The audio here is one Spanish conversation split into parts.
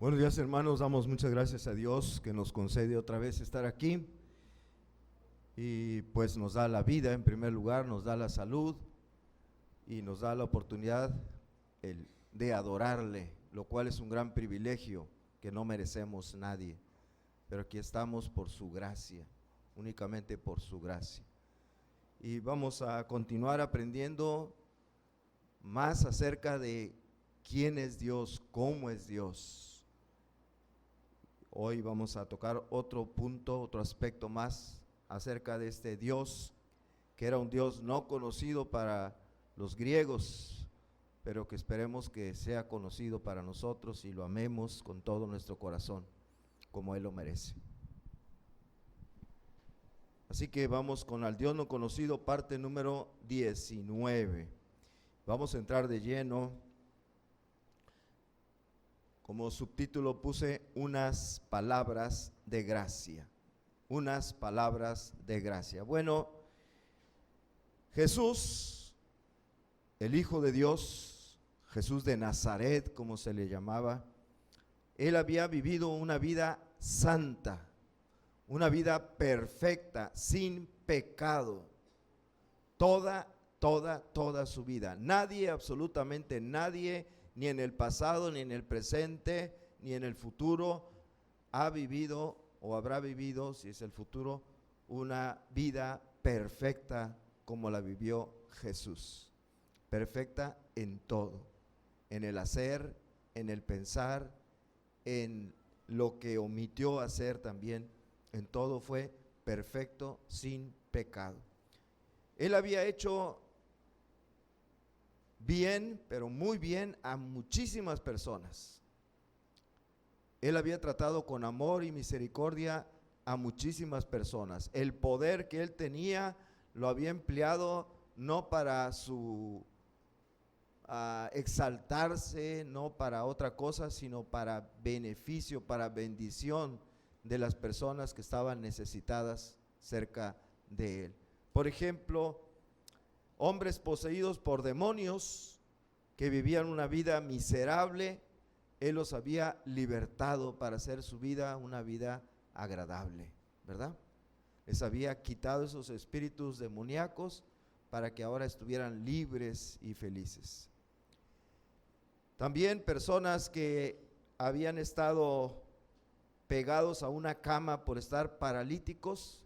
Buenos días, hermanos, damos muchas gracias a Dios que nos concede otra vez estar aquí y pues nos da la vida en primer lugar, nos da la salud y nos da la oportunidad de adorarle, lo cual es un gran privilegio que no merecemos nadie, pero aquí estamos por su gracia, únicamente por su gracia. Y vamos a continuar aprendiendo más acerca de quién es Dios, cómo es Dios. Hoy vamos a tocar otro punto, otro aspecto más acerca de este Dios, que era un Dios no conocido para los griegos, pero que esperemos que sea conocido para nosotros y lo amemos con todo nuestro corazón, como Él lo merece. Así que vamos con al Dios no conocido, parte número 19. Vamos a entrar de lleno. Como subtítulo puse unas palabras de gracia, unas palabras de gracia. Bueno, Jesús, el Hijo de Dios, Jesús de Nazaret, como se le llamaba, Él había vivido una vida santa, una vida perfecta, sin pecado, toda su vida. Nadie, absolutamente nadie, ni en el pasado, ni en el presente, ni en el futuro, ha vivido o habrá vivido, si es el futuro, una vida perfecta como la vivió Jesús. Perfecta en todo, en el hacer, en el pensar, en lo que omitió hacer también, en todo fue perfecto, sin pecado. Él había hecho bien, pero muy bien a muchísimas personas. Él había tratado con amor y misericordia a muchísimas personas. El poder que él tenía lo había empleado no para su exaltarse, no para otra cosa, sino para beneficio, para bendición de las personas que estaban necesitadas cerca de él. Por ejemplo, hombres poseídos por demonios que vivían una vida miserable, Él los había libertado para hacer su vida una vida agradable, ¿verdad? Les había quitado esos espíritus demoníacos para que ahora estuvieran libres y felices. También personas que habían estado pegados a una cama por estar paralíticos,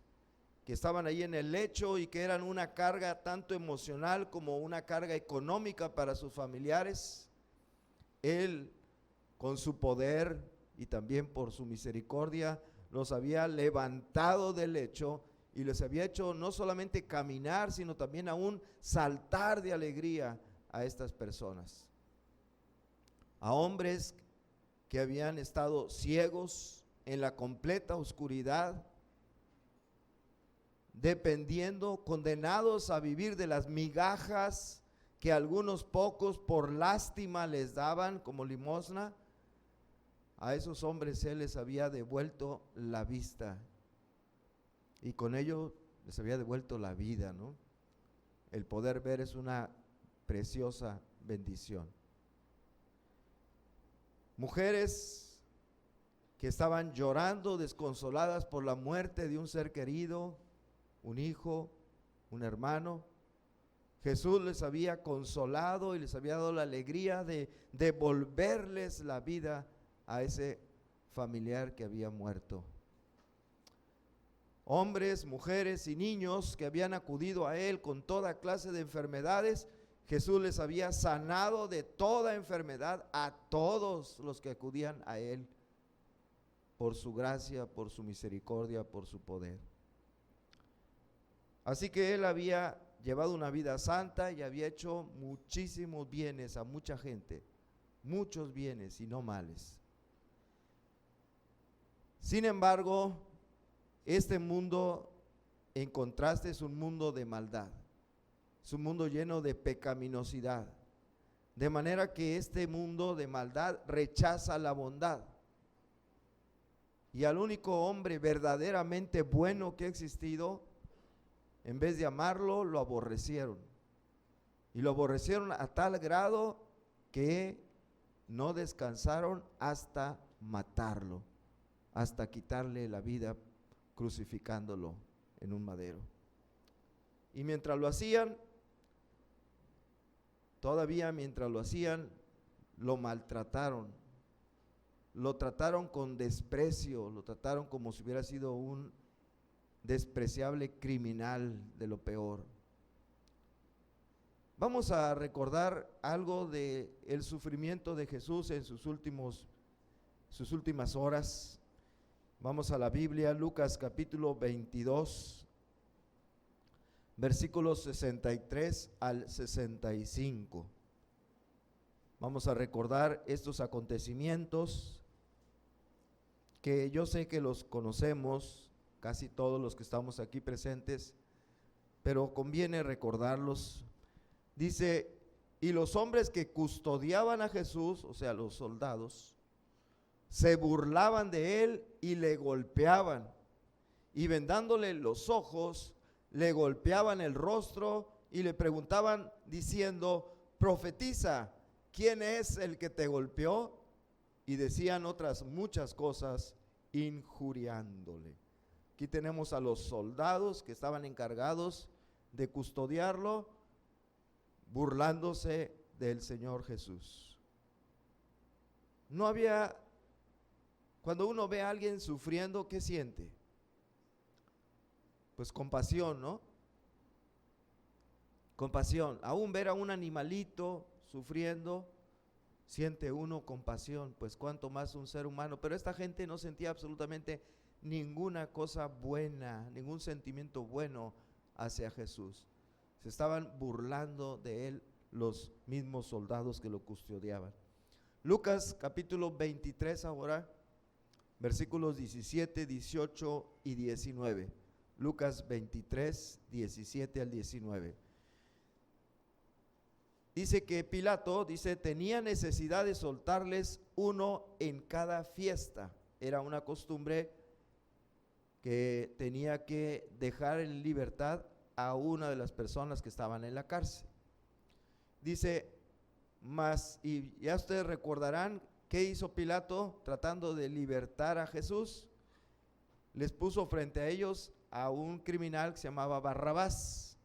que estaban ahí en el lecho y que eran una carga tanto emocional como una carga económica para sus familiares. Él, con su poder y también por su misericordia, los había levantado del lecho y les había hecho no solamente caminar, sino también aún saltar de alegría a estas personas. A hombres que habían estado ciegos en la completa oscuridad, dependiendo, condenados a vivir de las migajas que algunos pocos por lástima les daban como limosna, a esos hombres Él les había devuelto la vista y con ello les había devuelto la vida, ¿no? El poder ver es una preciosa bendición. Mujeres que estaban llorando, desconsoladas por la muerte de un ser querido, un hijo, un hermano, Jesús les había consolado y les había dado la alegría de devolverles la vida a ese familiar que había muerto. Hombres, mujeres y niños que habían acudido a Él con toda clase de enfermedades, Jesús les había sanado de toda enfermedad a todos los que acudían a Él por su gracia, por su misericordia, por su poder. Así que Él había llevado una vida santa y había hecho muchísimos bienes a mucha gente, muchos bienes y no males. Sin embargo, este mundo, en contraste, es un mundo de maldad, es un mundo lleno de pecaminosidad, de manera que este mundo de maldad rechaza la bondad. Y al único hombre verdaderamente bueno que ha existido, en vez de amarlo, lo aborrecieron. Y lo aborrecieron a tal grado que no descansaron hasta matarlo, hasta quitarle la vida crucificándolo en un madero. Y mientras lo hacían, todavía mientras lo hacían, lo maltrataron, lo trataron con desprecio, lo trataron como si hubiera sido un despreciable criminal de lo peor. Vamos a recordar algo de el sufrimiento de Jesús en sus últimas horas. Vamos a la Biblia, Lucas capítulo 22, versículos 63 al 65. Vamos a recordar estos acontecimientos que yo sé que los conocemos, casi todos los que estamos aquí presentes, pero conviene recordarlos. Dice, y los hombres que custodiaban a Jesús, o sea, los soldados, se burlaban de él y le golpeaban, y vendándole los ojos, le golpeaban el rostro y le preguntaban diciendo, profetiza, ¿quién es el que te golpeó? Y decían otras muchas cosas injuriándole. Aquí tenemos a los soldados que estaban encargados de custodiarlo, burlándose del Señor Jesús. No había, cuando uno ve a alguien sufriendo, ¿qué siente? Pues compasión, ¿no? Compasión. Aún ver a un animalito sufriendo, siente uno compasión, pues cuánto más un ser humano. Pero esta gente no sentía absolutamente ninguna cosa buena, ningún sentimiento bueno hacia Jesús. Se estaban burlando de él los mismos soldados que lo custodiaban. Lucas capítulo 23 ahora, versículos 17, 18 y 19. Lucas 23, 17 al 19. Dice que Pilato, tenía necesidad de soltarles uno en cada fiesta. Era una costumbre que tenía que dejar en libertad a una de las personas que estaban en la cárcel. Dice, y ya ustedes recordarán qué hizo Pilato tratando de libertar a Jesús. Les puso frente a ellos a un criminal que se llamaba Barrabás,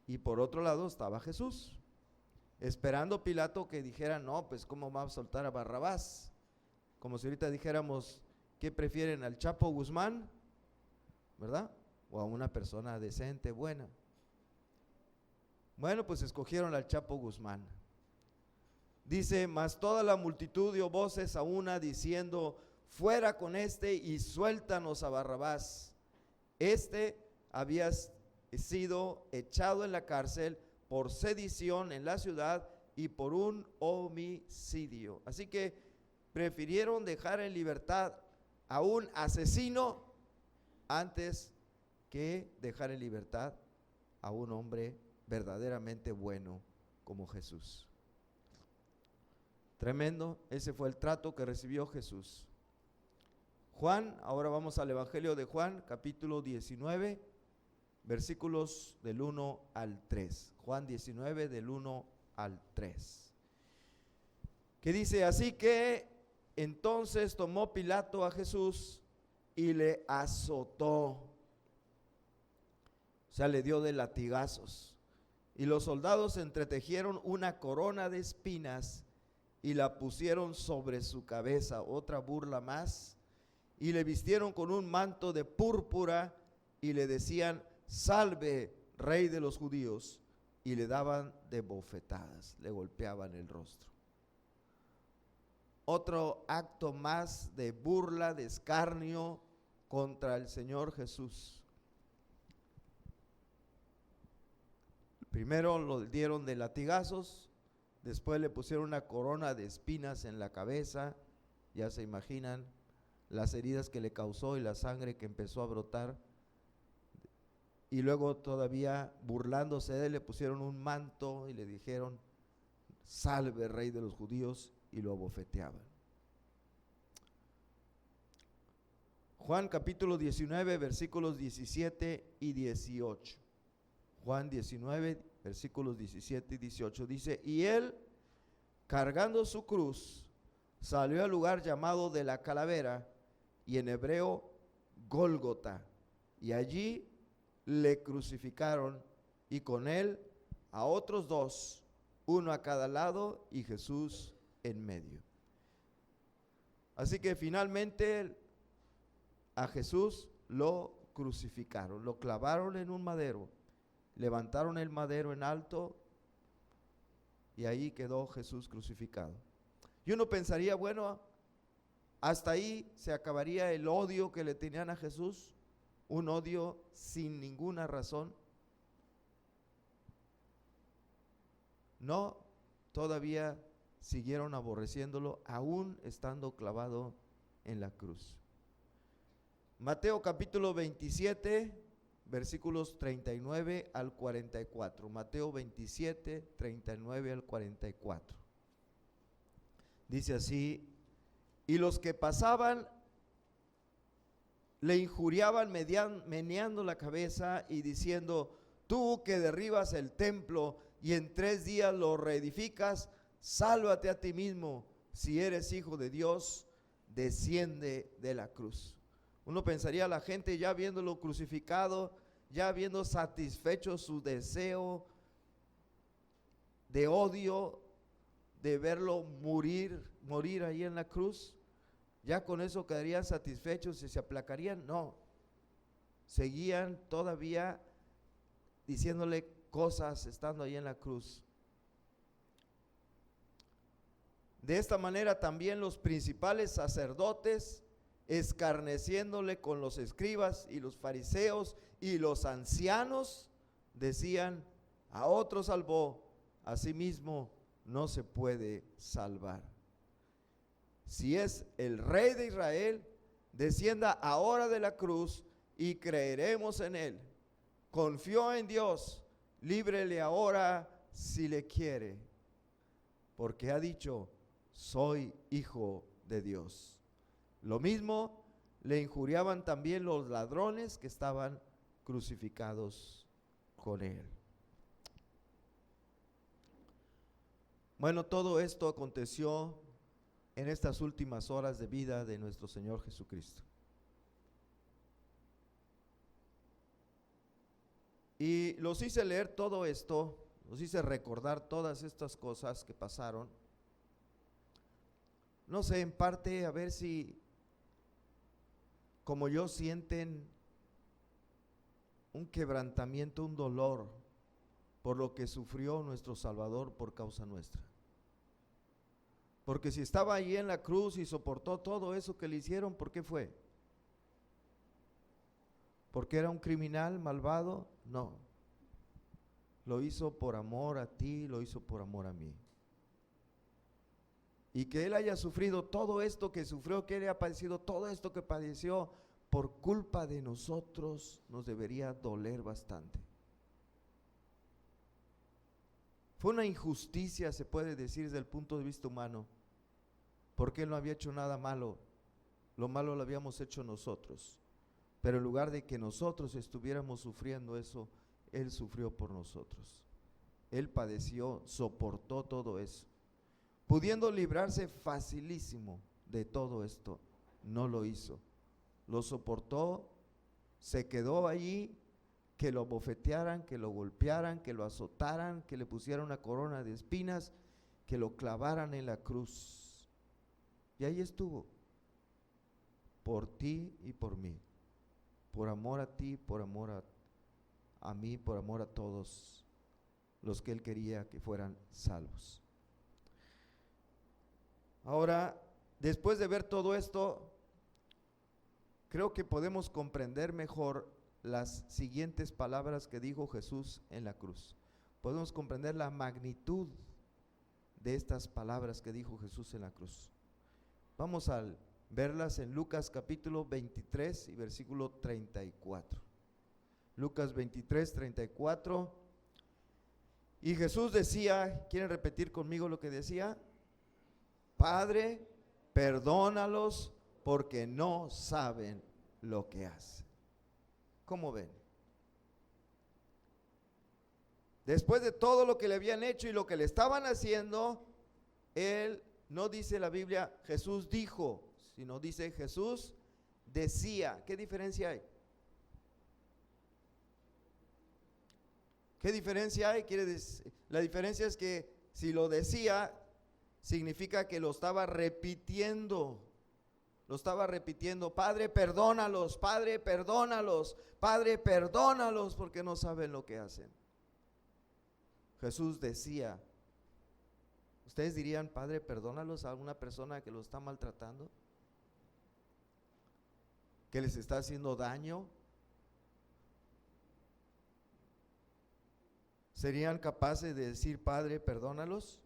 y por otro lado estaba Jesús, esperando Pilato que dijera, no, pues cómo va a soltar a Barrabás, como si ahorita dijéramos, ¿qué prefieren, al Chapo Guzmán, verdad? O a una persona decente, buena. Bueno, pues escogieron al Chapo Guzmán. Dice, mas toda la multitud dio voces a una diciendo, fuera con este y suéltanos a Barrabás. Este había sido echado en la cárcel por sedición en la ciudad y por un homicidio. Así que prefirieron dejar en libertad a un asesino antes que dejar en libertad a un hombre verdaderamente bueno como Jesús. Tremendo, ese fue el trato que recibió Jesús. Juan, ahora vamos al Evangelio de Juan, capítulo 19, versículos del 1 al 3. Juan 19, del 1 al 3. Que dice, así que entonces tomó Pilato a Jesús y le azotó. O sea, le dio de latigazos. Y los soldados entretejieron una corona de espinas y la pusieron sobre su cabeza, otra burla más, y le vistieron con un manto de púrpura y le decían, salve, rey de los judíos, y le daban de bofetadas, le golpeaban el rostro. Otro acto más de burla, de escarnio contra el Señor Jesús. Primero lo dieron de latigazos, después le pusieron una corona de espinas en la cabeza, ya se imaginan las heridas que le causó y la sangre que empezó a brotar. Y luego todavía burlándose de él le pusieron un manto y le dijeron, salve, rey de los judíos, y lo abofeteaban. Juan capítulo 19, versículos 17 y 18. Juan 19, versículos 17 y 18 dice, y él, cargando su cruz, salió al lugar llamado de la calavera, y en hebreo Gólgota, y allí le crucificaron, y con él a otros dos, uno a cada lado y Jesús en medio. Así que finalmente a Jesús lo crucificaron, lo clavaron en un madero, levantaron el madero en alto y ahí quedó Jesús crucificado. Y uno pensaría, bueno, hasta ahí se acabaría el odio que le tenían a Jesús, un odio sin ninguna razón. No, todavía siguieron aborreciéndolo, aún estando clavado en la cruz. Mateo capítulo 27, versículos 39 al 44. Mateo 27, 39 al 44. Dice así: y los que pasaban le injuriaban meneando la cabeza y diciendo: tú que derribas el templo y en 3 días lo reedificas, sálvate a ti mismo. Si eres hijo de Dios, desciende de la cruz. Uno pensaría, la gente ya viéndolo crucificado, ya viendo satisfecho su deseo de odio, de verlo morir ahí en la cruz, ya con eso quedarían satisfechos y se aplacarían. No, seguían todavía diciéndole cosas estando ahí en la cruz. De esta manera también los principales sacerdotes, escarneciéndole con los escribas y los fariseos y los ancianos, decían: a otro salvó, a sí mismo no se puede salvar. Si es el Rey de Israel, descienda ahora de la cruz y creeremos en él. Confió en Dios, líbrele ahora si le quiere, porque ha dicho: soy hijo de Dios. Lo mismo le injuriaban también los ladrones que estaban crucificados con él. Bueno, todo esto aconteció en estas últimas horas de vida de nuestro Señor Jesucristo. Y los hice leer todo esto, los hice recordar todas estas cosas que pasaron. No sé, en parte, a ver si, como yo, sienten un quebrantamiento, un dolor por lo que sufrió nuestro Salvador por causa nuestra. Porque si estaba ahí en la cruz y soportó todo eso que le hicieron, ¿por qué fue? ¿Porque era un criminal malvado? No. Lo hizo por amor a ti, lo hizo por amor a mí. Y que Él haya sufrido todo esto que sufrió, que Él haya padecido todo esto que padeció por culpa de nosotros, nos debería doler bastante. Fue una injusticia, se puede decir desde el punto de vista humano, porque Él no había hecho nada malo, lo malo lo habíamos hecho nosotros. Pero en lugar de que nosotros estuviéramos sufriendo eso, Él sufrió por nosotros. Él padeció, soportó todo eso. Pudiendo librarse facilísimo de todo esto, no lo hizo. Lo soportó, se quedó allí, que lo bofetearan, que lo golpearan, que lo azotaran, que le pusieran una corona de espinas, que lo clavaran en la cruz. Y ahí estuvo, por ti y por mí, por amor a ti, por amor a mí, por amor a todos los que Él quería que fueran salvos. Ahora, después de ver todo esto, creo que podemos comprender mejor las siguientes palabras que dijo Jesús en la cruz. Podemos comprender la magnitud de estas palabras que dijo Jesús en la cruz. Vamos a verlas en Lucas capítulo 23 y versículo 34. Lucas 23, 34. Y Jesús decía, ¿quieren repetir conmigo lo que decía? Padre, perdónalos porque no saben lo que hacen. ¿Cómo ven? Después de todo lo que le habían hecho y lo que le estaban haciendo, Él no dice la Biblia Jesús dijo, sino dice Jesús decía. ¿Qué diferencia hay? ¿Qué diferencia hay? La diferencia es que si lo decía, significa que lo estaba repitiendo. Lo estaba repitiendo: Padre, perdónalos, Padre, perdónalos, Padre, perdónalos, porque no saben lo que hacen. Jesús decía. ¿Ustedes dirían: Padre, perdónalos a una persona que lo está maltratando, que les está haciendo daño? ¿Serían capaces de decir: Padre, perdónalos?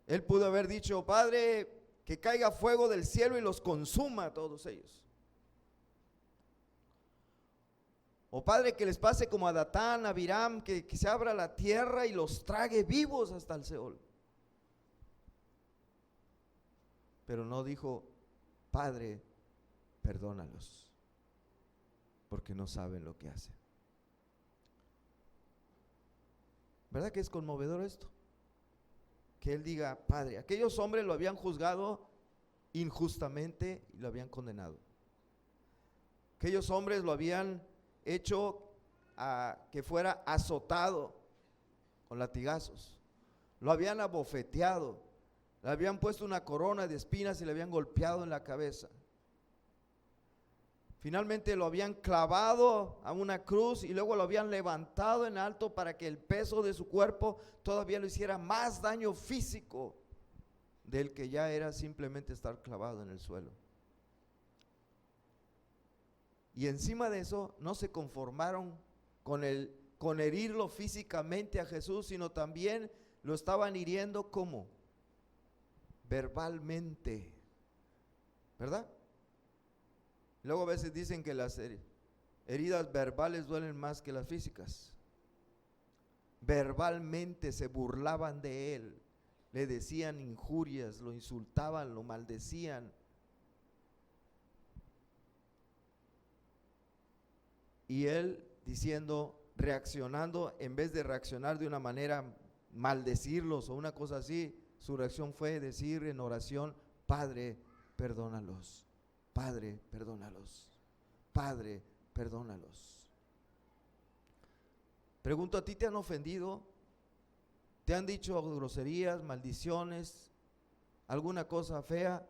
Él pudo haber dicho: Padre, que caiga fuego del cielo y los consuma a todos ellos. O Padre, que les pase como a Datán, a Abiram, que se abra la tierra y los trague vivos hasta el Seol. Pero no dijo: Padre, perdónalos, porque no saben lo que hacen. ¿Verdad que es conmovedor esto? Que él diga: Padre. Aquellos hombres lo habían juzgado injustamente y lo habían condenado. Aquellos hombres lo habían hecho a que fuera azotado con latigazos, lo habían abofeteado, le habían puesto una corona de espinas y le habían golpeado en la cabeza. Finalmente lo habían clavado a una cruz y luego lo habían levantado en alto para que el peso de su cuerpo todavía le hiciera más daño físico del que ya era simplemente estar clavado en el suelo. Y encima de eso no se conformaron con herirlo físicamente a Jesús, sino también lo estaban hiriendo ¿cómo? Verbalmente, ¿verdad? Luego a veces dicen que las heridas verbales duelen más que las físicas. Verbalmente se burlaban de él, le decían injurias, lo insultaban, lo maldecían. Y él reaccionando, en vez de reaccionar de una manera, maldecirlos o una cosa así, su reacción fue decir en oración: Padre, perdónalos, Padre, perdónalos, Padre, perdónalos. Pregunto: ¿a ti te han ofendido? ¿Te han dicho groserías, maldiciones, alguna cosa fea?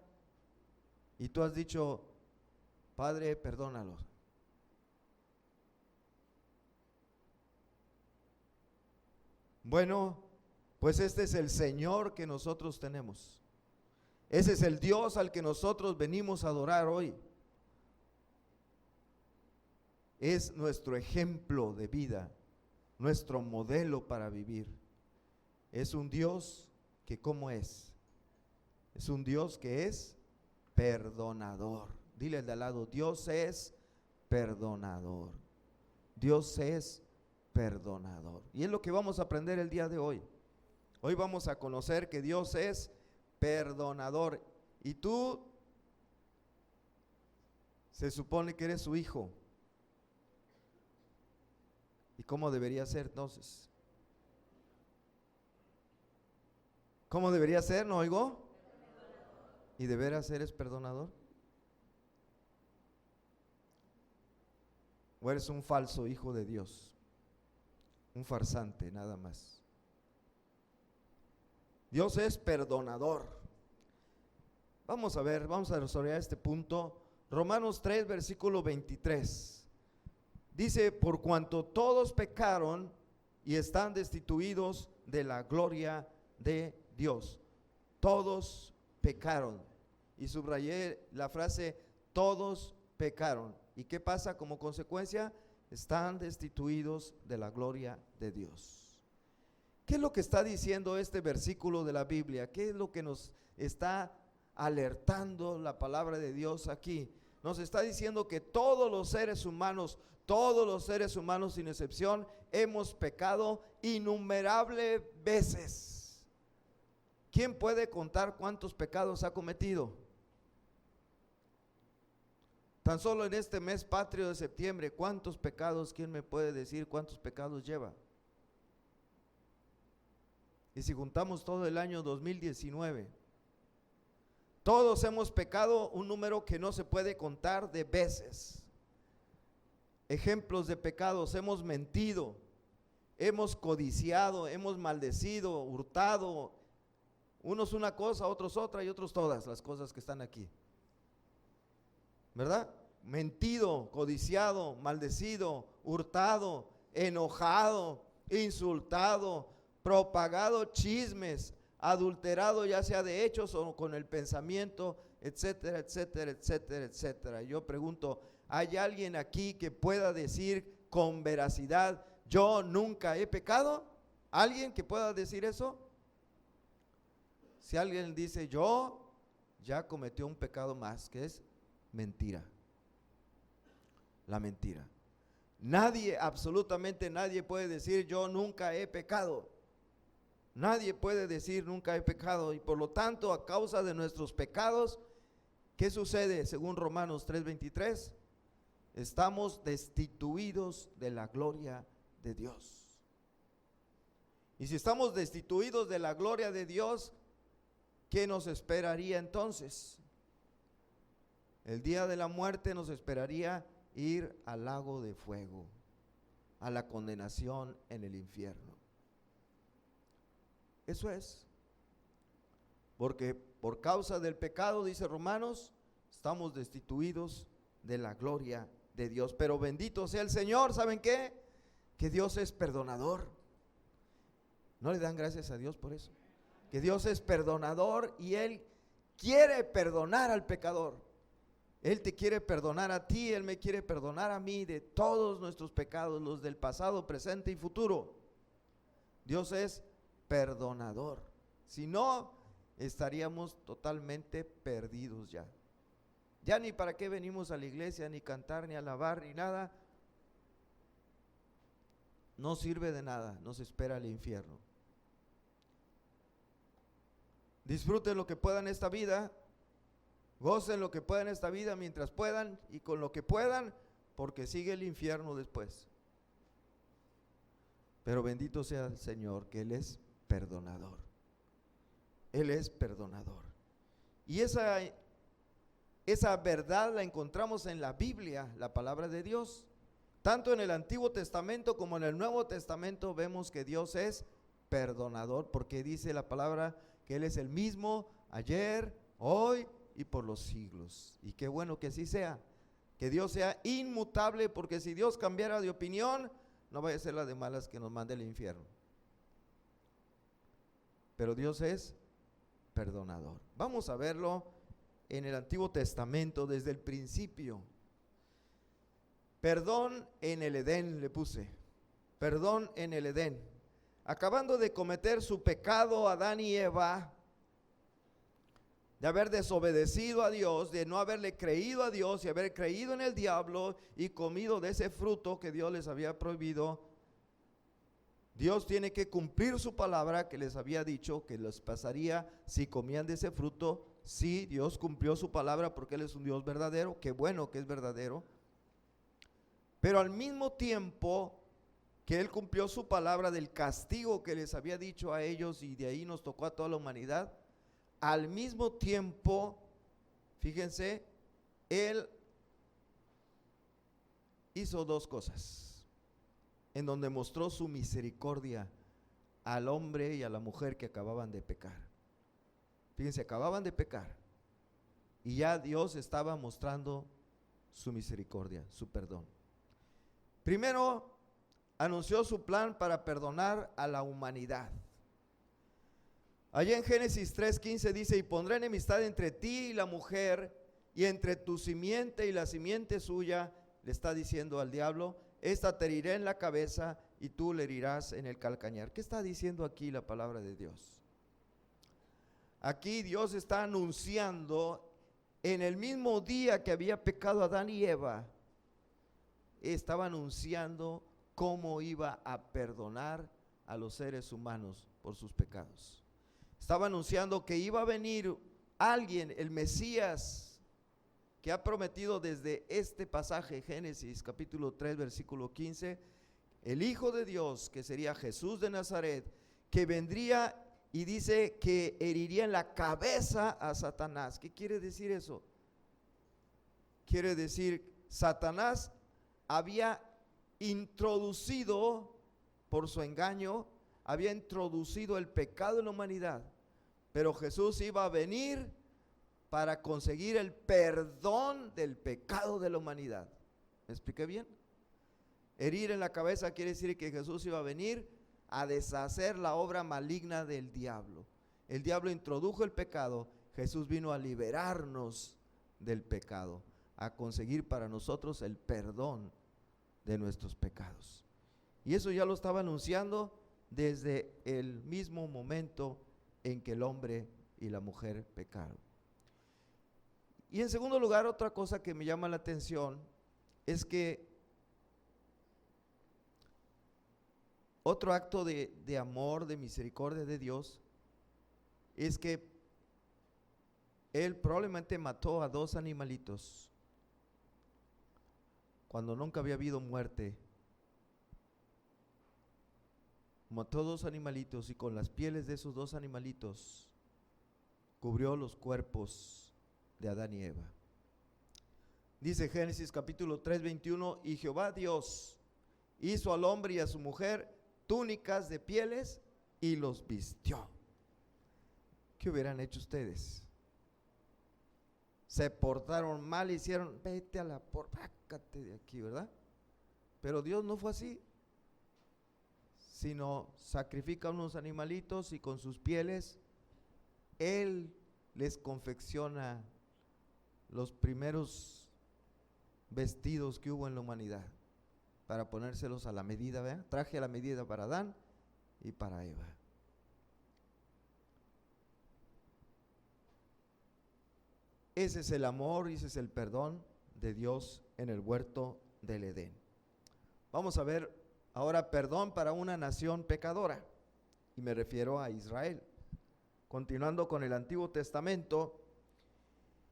Y tú has dicho: Padre, perdónalos. Bueno, pues este es el Señor que nosotros tenemos. Ese es el Dios al que nosotros venimos a adorar hoy. Es nuestro ejemplo de vida, nuestro modelo para vivir. Es un Dios que ¿cómo es? Es un Dios que es perdonador. Dile al de al lado: Dios es perdonador. Dios es perdonador. Y es lo que vamos a aprender el día de hoy. Hoy vamos a conocer que Dios es perdonador. Y tú se supone que eres su hijo. ¿Y cómo debería ser entonces? ¿Cómo debería ser? ¿No oigo? ¿Y de veras eres perdonador? ¿O eres un falso hijo de Dios? Un farsante nada más. Dios es perdonador. Vamos a ver, vamos a desarrollar este punto. Romanos 3, versículo 23. Dice: por cuanto todos pecaron y están destituidos de la gloria de Dios. Todos pecaron. Y subrayé la frase: todos pecaron. ¿Y qué pasa como consecuencia? Están destituidos de la gloria de Dios. ¿Qué es lo que está diciendo este versículo de la Biblia? ¿Qué es lo que nos está alertando la palabra de Dios aquí? Nos está diciendo que todos los seres humanos sin excepción, hemos pecado innumerables veces. ¿Quién puede contar cuántos pecados ha cometido? Tan solo en este mes patrio de septiembre, ¿cuántos pecados? ¿Quién me puede decir cuántos pecados lleva? Y si juntamos todo el año 2019, todos hemos pecado un número que no se puede contar de veces. Ejemplos de pecados: hemos mentido, hemos codiciado, hemos maldecido, hurtado, unos una cosa, otros otra y otros todas las cosas que están aquí, ¿verdad? Mentido, codiciado, maldecido, hurtado, enojado, insultado, propagado chismes, adulterado ya sea de hechos o con el pensamiento, etcétera, etcétera, etcétera, etcétera. Yo pregunto, ¿hay alguien aquí que pueda decir con veracidad: yo nunca he pecado? ¿Alguien que pueda decir eso? Si alguien dice yo, ya cometió un pecado más, que es mentira. La mentira. Nadie, absolutamente nadie puede decir yo nunca he pecado. Nadie puede decir nunca he pecado, y por lo tanto, a causa de nuestros pecados, ¿qué sucede? Según Romanos 3:23, estamos destituidos de la gloria de Dios. Y si estamos destituidos de la gloria de Dios, ¿qué nos esperaría entonces? El día de la muerte nos esperaría ir al lago de fuego, a la condenación en el infierno. Eso es. Porque por causa del pecado, dice Romanos, estamos destituidos de la gloria de Dios. Pero bendito sea el Señor, ¿saben qué? Que Dios es perdonador. ¿No le dan gracias a Dios por eso? Que Dios es perdonador y Él quiere perdonar al pecador. Él te quiere perdonar a ti, Él me quiere perdonar a mí de todos nuestros pecados, los del pasado, presente y futuro. Dios es perdonador. Si no, estaríamos totalmente perdidos ya. Ya ni para qué venimos a la iglesia, ni cantar, ni alabar, ni nada. No sirve de nada, nos espera el infierno. Disfruten lo que puedan esta vida, gocen lo que puedan esta vida mientras puedan y con lo que puedan, porque sigue el infierno después. Pero bendito sea el Señor, que Él es perdonador. Él es perdonador. Y esa verdad la encontramos en la Biblia, la palabra de Dios. Tanto en el Antiguo Testamento como en el Nuevo Testamento vemos que Dios es perdonador, porque dice la palabra que Él es el mismo ayer, hoy y por los siglos. Y qué bueno que así sea, que Dios sea inmutable, porque si Dios cambiara de opinión, no vaya a ser la de malas que nos mande al infierno. Pero Dios es perdonador. Vamos a verlo en el Antiguo Testamento desde el principio. Perdón en el Edén, le puse. Perdón en el Edén. Acabando de cometer su pecado Adán y Eva, de haber desobedecido a Dios, de no haberle creído a Dios y haber creído en el diablo y comido de ese fruto que Dios les había prohibido, Dios tiene que cumplir su palabra que les había dicho que les pasaría si comían de ese fruto. Sí, Dios cumplió su palabra porque Él es un Dios verdadero. Qué bueno que es verdadero. Pero al mismo tiempo que Él cumplió su palabra del castigo que les había dicho a ellos, y de ahí nos tocó a toda la humanidad, al mismo tiempo, fíjense, Él hizo dos cosas en donde mostró su misericordia al hombre y a la mujer que acababan de pecar. Fíjense, acababan de pecar y ya Dios estaba mostrando su misericordia, su perdón. Primero, anunció su plan para perdonar a la humanidad. Allá en Génesis 3:15 dice: y pondré enemistad entre ti y la mujer, y entre tu simiente y la simiente suya. Le está diciendo al diablo: esta te herirá en la cabeza y tú le herirás en el calcañar. ¿Qué está diciendo aquí la palabra de Dios? Aquí Dios está anunciando, en el mismo día que había pecado Adán y Eva, estaba anunciando cómo iba a perdonar a los seres humanos por sus pecados. Estaba anunciando que iba a venir alguien, el Mesías, que ha prometido desde este pasaje, Génesis capítulo 3, versículo 15, el Hijo de Dios, que sería Jesús de Nazaret, que vendría y dice que heriría en la cabeza a Satanás. ¿Qué quiere decir eso? Quiere decir, Satanás había introducido, por su engaño, había introducido el pecado en la humanidad, pero Jesús iba a venir para conseguir el perdón del pecado de la humanidad. ¿Me expliqué bien? Herir en la cabeza quiere decir que Jesús iba a venir a deshacer la obra maligna del diablo. El diablo introdujo el pecado, Jesús vino a liberarnos del pecado, a conseguir para nosotros el perdón de nuestros pecados. Y eso ya lo estaba anunciando desde el mismo momento en que el hombre y la mujer pecaron. Y en segundo lugar, otra cosa que me llama la atención es que otro acto de amor, de misericordia de Dios, es que Él probablemente mató a 2 animalitos cuando nunca había habido muerte. Mató 2 animalitos y con las pieles de esos 2 animalitos cubrió los cuerpos de Adán y Eva. Dice Génesis capítulo 3, 21, y Jehová Dios hizo al hombre y a su mujer túnicas de pieles y los vistió. ¿Qué hubieran hecho ustedes? Se portaron mal, hicieron, vete a la sácate de aquí, ¿verdad? Pero Dios no fue así, sino sacrifica unos animalitos y con sus pieles Él les confecciona los primeros vestidos que hubo en la humanidad para ponérselos a la medida, ¿verdad? Traje a la medida para Adán y para Eva. Ese es el amor y ese es el perdón de Dios en el huerto del Edén. Vamos a ver ahora perdón para una nación pecadora, y me refiero a Israel. Continuando con el Antiguo Testamento,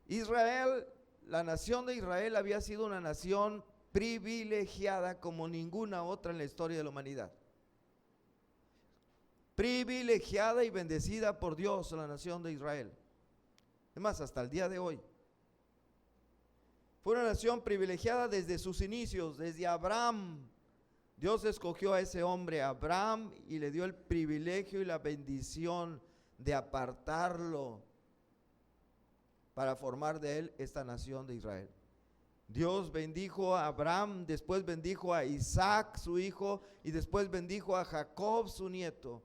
Israel, la nación de Israel había sido una nación privilegiada como ninguna otra en la historia de la humanidad. Privilegiada y bendecida por Dios la nación de Israel. Es más, hasta el día de hoy. Fue una nación privilegiada desde sus inicios, desde Abraham. Dios escogió a ese hombre, Abraham, y le dio el privilegio y la bendición de apartarlo para formar de él esta nación de Israel. Dios bendijo a Abraham, después bendijo a Isaac, su hijo, y después bendijo a Jacob, su nieto.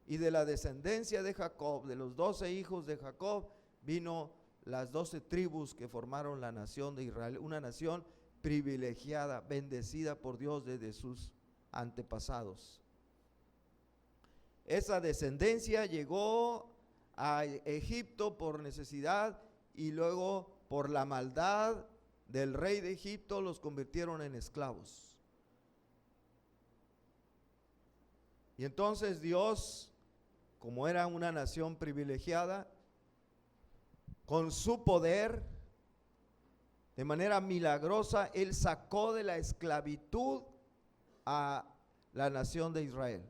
Y de la descendencia de Jacob, de los 12 hijos de Jacob, vino las 12 tribus que formaron la nación de Israel, una nación privilegiada, bendecida por Dios desde sus antepasados. Esa descendencia llegó a Egipto por necesidad y luego por la maldad del rey de Egipto los convirtieron en esclavos. Y entonces Dios, como era una nación privilegiada, con su poder, de manera milagrosa, Él sacó de la esclavitud a la nación de Israel.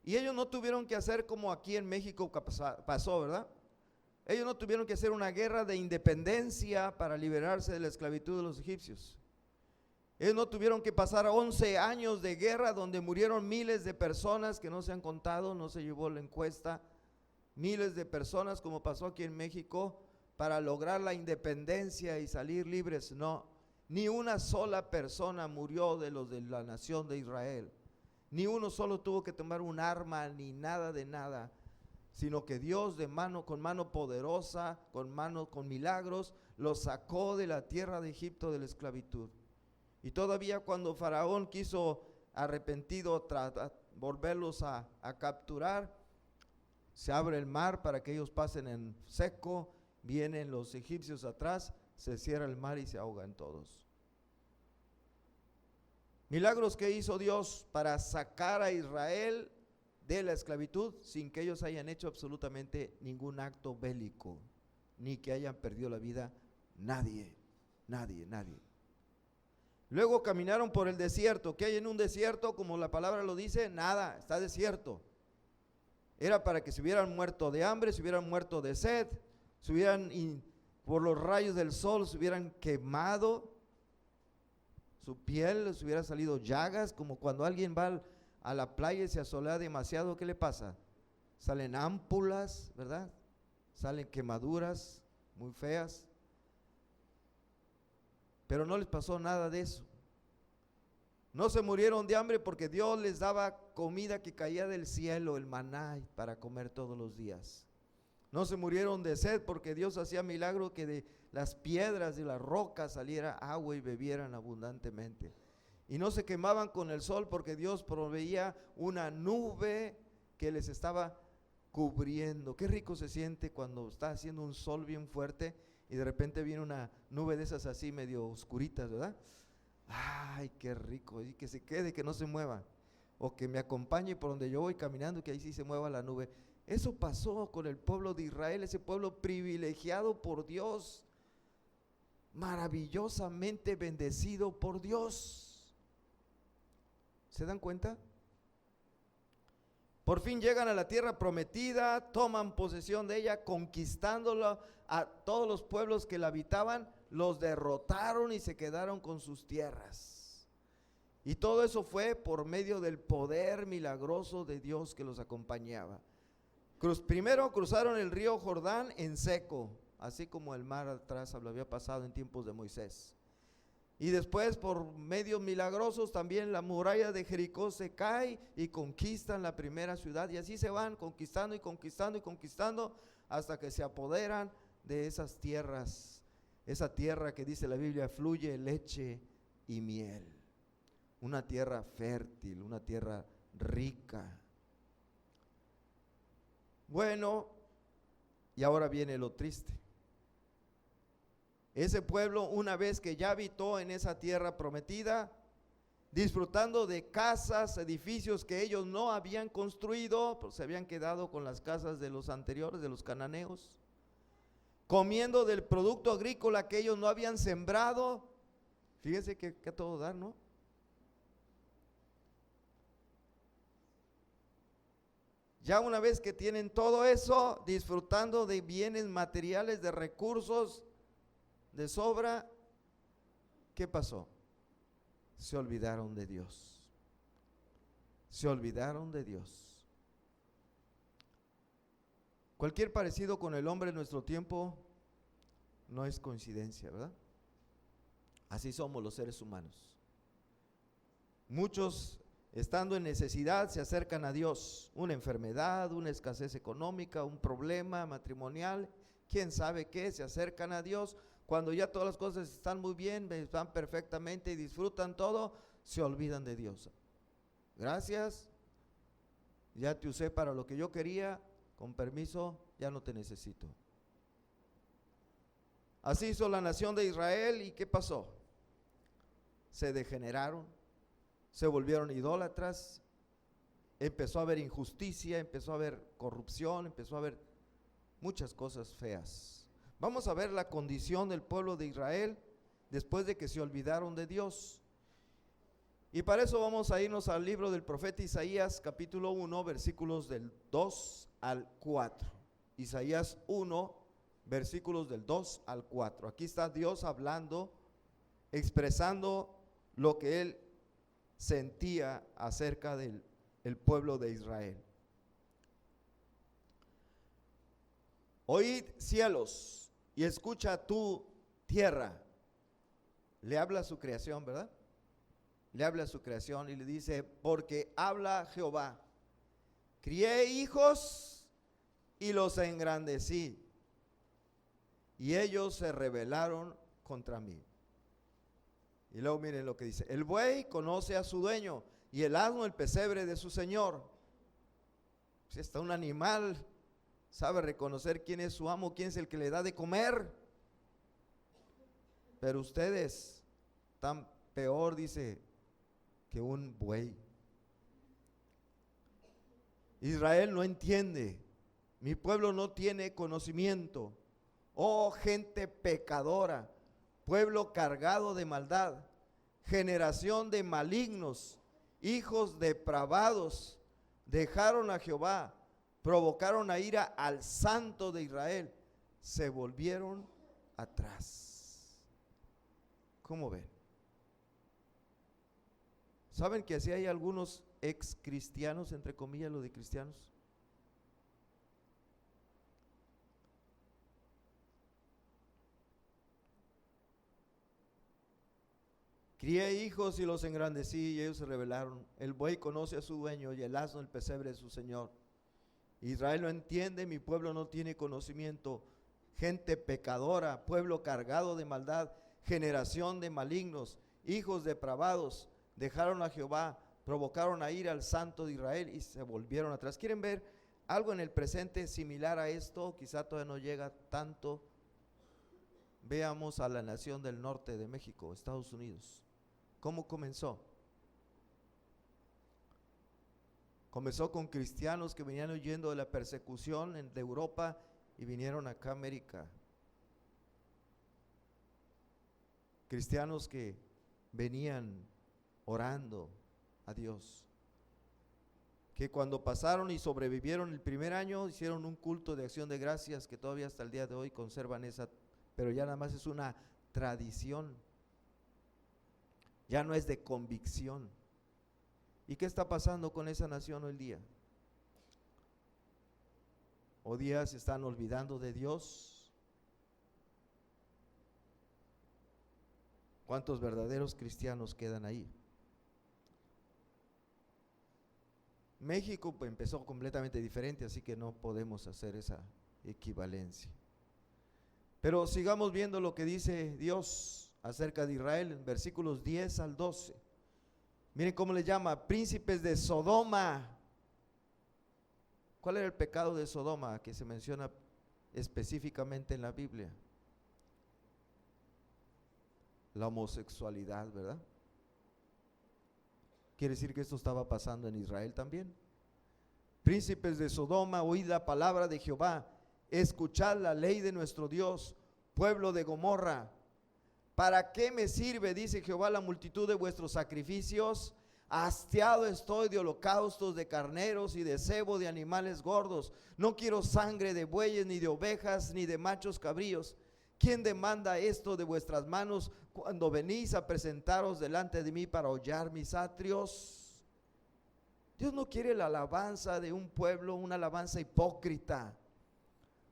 Y ellos no tuvieron que hacer como aquí en México pasó, ¿verdad? Ellos no tuvieron que hacer una guerra de independencia para liberarse de la esclavitud de los egipcios. Ellos no tuvieron que pasar 11 años de guerra donde murieron miles de personas que no se han contado, no se llevó la encuesta. Miles de personas como pasó aquí en México para lograr la independencia y salir libres. No, ni una sola persona murió de los de la nación de Israel. Ni uno solo tuvo que tomar un arma ni nada de nada, sino que Dios con mano poderosa, con milagros, los sacó de la tierra de Egipto de la esclavitud. Y todavía cuando Faraón quiso arrepentido volverlos a capturar, se abre el mar para que ellos pasen en seco, vienen los egipcios atrás, se cierra el mar y se ahogan todos. Milagros que hizo Dios para sacar a Israel de la esclavitud sin que ellos hayan hecho absolutamente ningún acto bélico, ni que hayan perdido la vida nadie. Luego caminaron por el desierto. ¿Qué hay en un desierto? Como la palabra lo dice, nada, está desierto. era para que se hubieran muerto de hambre, se hubieran muerto de sed, se hubieran, por los rayos del sol, se hubieran quemado su piel, les hubiera salido llagas, como cuando alguien va a la playa y se asolea demasiado, ¿qué le pasa? Salen ámpulas, ¿verdad? Salen quemaduras muy feas. Pero no les pasó nada de eso. No se murieron de hambre porque Dios les daba comida que caía del cielo, el maná, para comer todos los días. No se murieron de sed porque Dios hacía milagro que de las piedras, de las rocas saliera agua y bebieran abundantemente. Y no se quemaban con el sol porque Dios proveía una nube que les estaba cubriendo. Qué rico se siente cuando está haciendo un sol bien fuerte y de repente viene una nube de esas así medio oscuritas, ¿verdad? Ay, qué rico, y que se quede, que no se mueva, o que me acompañe por donde yo voy caminando, que ahí sí se mueva la nube. Eso pasó con el pueblo de Israel, ese pueblo privilegiado por Dios, maravillosamente bendecido por Dios. ¿Se dan cuenta? Por fin llegan a la tierra prometida, toman posesión de ella, conquistándola. A todos los pueblos que la habitaban, los derrotaron y se quedaron con sus tierras. Y todo eso fue por medio del poder milagroso de Dios que los acompañaba. Primero cruzaron el río Jordán en seco, así como el mar atrás lo había pasado en tiempos de Moisés. Y después, por medios milagrosos, también la muralla de Jericó se cae y conquistan la primera ciudad. Y así se van conquistando y conquistando y conquistando hasta que se apoderan de esas tierras. Esa tierra que dice la Biblia fluye leche y miel. Una tierra fértil, una tierra rica. Bueno, y ahora viene lo triste. Ese pueblo, una vez que ya habitó en esa tierra prometida, disfrutando de casas, edificios que ellos no habían construido, pues se habían quedado con las casas de los anteriores, de los cananeos, comiendo del producto agrícola que ellos no habían sembrado. Fíjense que a todo dar, ¿no? Ya una vez que tienen todo eso, disfrutando de bienes materiales, de recursos de sobra, ¿qué pasó? Se olvidaron de Dios. Se olvidaron de Dios. Cualquier parecido con el hombre en nuestro tiempo no es coincidencia, ¿verdad? Así somos los seres humanos. Muchos, estando en necesidad, se acercan a Dios. Una enfermedad, una escasez económica, un problema matrimonial, quién sabe qué, se acercan a Dios. Cuando ya todas las cosas están muy bien, están perfectamente y disfrutan todo, se olvidan de Dios. Gracias, ya te usé para lo que yo quería, con permiso, ya no te necesito. Así hizo la nación de Israel. ¿Y qué pasó? Se degeneraron, se volvieron idólatras, empezó a haber injusticia, empezó a haber corrupción, empezó a haber muchas cosas feas. Vamos a ver la condición del pueblo de Israel después de que se olvidaron de Dios. Y para eso vamos a irnos al libro del profeta Isaías, capítulo 1, versículos del 2 al 4. Isaías 1, versículos del 2 al 4. Aquí está Dios hablando, expresando lo que Él sentía acerca del pueblo de Israel. Oíd cielos y escucha tu tierra. Le habla a su creación, ¿verdad? Le habla a su creación y le dice, porque habla Jehová, crié hijos y los engrandecí, y ellos se rebelaron contra mí. Y luego miren lo que dice, el buey conoce a su dueño, y el asno el pesebre de su señor. Si está un animal, sabe reconocer quién es su amo, quién es el que le da de comer. Pero ustedes están peor, dice, que un buey. Israel no entiende, mi pueblo no tiene conocimiento. Oh gente pecadora, pueblo cargado de maldad, generación de malignos, hijos depravados, dejaron a Jehová, provocaron a ira al Santo de Israel, se volvieron atrás. ¿Cómo ven? ¿Saben que así hay algunos ex cristianos, entre comillas, lo de cristianos? Crié hijos y los engrandecí y ellos se rebelaron. El buey conoce a su dueño y el asno el pesebre de su señor. Israel no entiende, mi pueblo no tiene conocimiento. Gente pecadora, pueblo cargado de maldad, generación de malignos, hijos depravados, dejaron a Jehová, provocaron a ira al Santo de Israel y se volvieron atrás. ¿Quieren ver algo en el presente similar a esto? Quizá todavía no llega tanto. Veamos a la nación del norte de México, Estados Unidos. ¿Cómo comenzó? Comenzó con cristianos que venían huyendo de la persecución de Europa y vinieron acá a América. Cristianos que venían orando a Dios, que cuando pasaron y sobrevivieron el primer año hicieron un culto de acción de gracias que todavía hasta el día de hoy conservan esa, pero ya nada más es una tradición, ya no es de convicción. ¿Y qué está pasando con esa nación hoy día? Hoy día se están olvidando de Dios. ¿Cuántos verdaderos cristianos quedan ahí? México pues, empezó completamente diferente, así que no podemos hacer esa equivalencia. Pero sigamos viendo lo que dice Dios acerca de Israel en versículos 10 al 12. Miren cómo le llama, príncipes de Sodoma. ¿Cuál era el pecado de Sodoma que se menciona específicamente en la Biblia? La homosexualidad, ¿verdad? Quiere decir que esto estaba pasando en Israel también. Príncipes de Sodoma, oíd la palabra de Jehová, escuchad la ley de nuestro Dios, pueblo de Gomorra. ¿Para qué me sirve, dice Jehová, la multitud de vuestros sacrificios? Hastiado estoy de holocaustos, de carneros y de cebo de animales gordos. No quiero sangre de bueyes, ni de ovejas, ni de machos cabríos. ¿Quién demanda esto de vuestras manos cuando venís a presentaros delante de mí para hollar mis atrios? Dios no quiere la alabanza de un pueblo, una alabanza hipócrita.